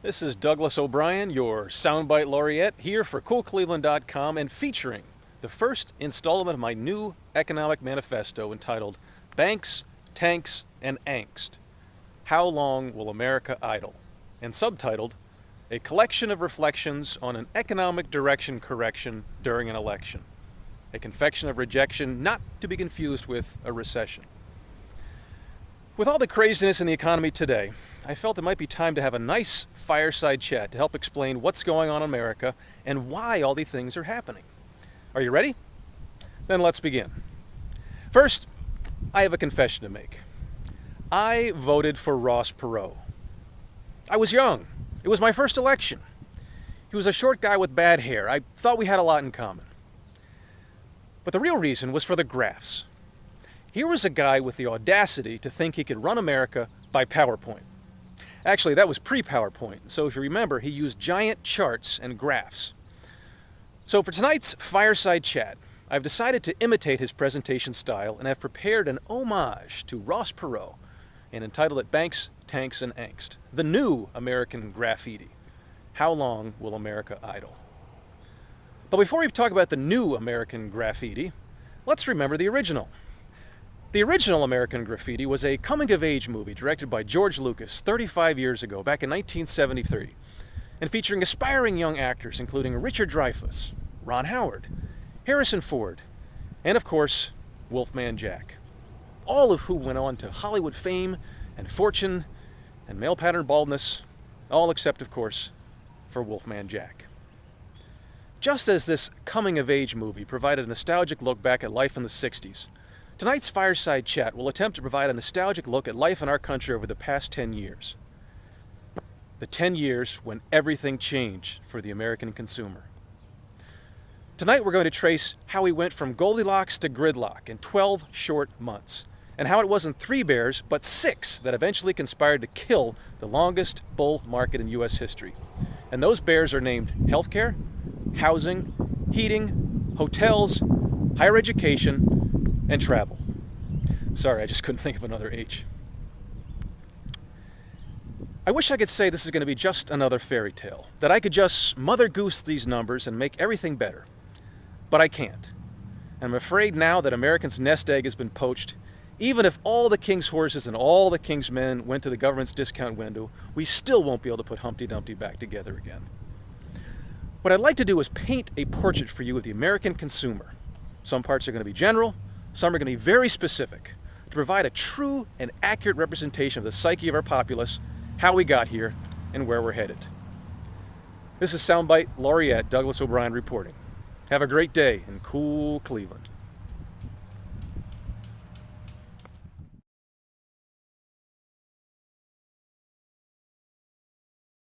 This is Douglas O'Brien, your Soundbite Laureate, here for CoolCleveland.com and featuring the first installment of my new economic manifesto entitled Banks, Tanks, and Angst. How Long Will America Idle? And subtitled A Collection of Reflections on an Economic Direction Correction During an Election. A confection of rejection not to be confused with a recession. With all the craziness in the economy today, I felt it might be time to have a nice fireside chat to help explain what's going on in America and why all these things are happening. Are you ready? Then let's begin. First, I have a confession to make. I voted for Ross Perot. I was young. It was my first election. He was a short guy with bad hair. I thought we had a lot in common. But the real reason was for the graphs. Here was a guy with the audacity to think he could run America by PowerPoint. Actually, that was pre-PowerPoint, so if you remember, he used giant charts and graphs. So for tonight's fireside chat, I've decided to imitate his presentation style and have prepared an homage to Ross Perot and entitled it Banks, Tanks, and Angst, the new American graffiti. How long will America idle? But before we talk about the new American graffiti, let's remember the original. The original American Graffiti was a coming-of-age movie directed by George Lucas 35 years ago, back in 1973, and featuring aspiring young actors including Richard Dreyfuss, Ron Howard, Harrison Ford, and of course, Wolfman Jack, all of who went on to Hollywood fame and fortune and male-pattern baldness, all except, of course, for Wolfman Jack. Just as this coming-of-age movie provided a nostalgic look back at life in the 60s, tonight's fireside chat will attempt to provide a nostalgic look at life in our country over the past 10 years. The 10 years when everything changed for the American consumer. Tonight we're going to trace how we went from Goldilocks to gridlock in 12 short months, and how it wasn't 3 bears, but 6 that eventually conspired to kill the longest bull market in U.S. history. And those bears are named healthcare, housing, heating, hotels, higher education, and travel. Sorry, I just couldn't think of another H. I wish I could say this is going to be just another fairy tale, that I could just Mother Goose these numbers and make everything better. But I can't. And I'm afraid now that Americans' nest egg has been poached, even if all the king's horses and all the king's men went to the government's discount window, we still won't be able to put Humpty Dumpty back together again. What I'd like to do is paint a portrait for you of the American consumer. Some parts are going to be general, some are going to be very specific, to provide a true and accurate representation of the psyche of our populace, how we got here, and where we're headed. This is Soundbite Laureate Douglas O'Brien reporting. Have a great day in cool Cleveland.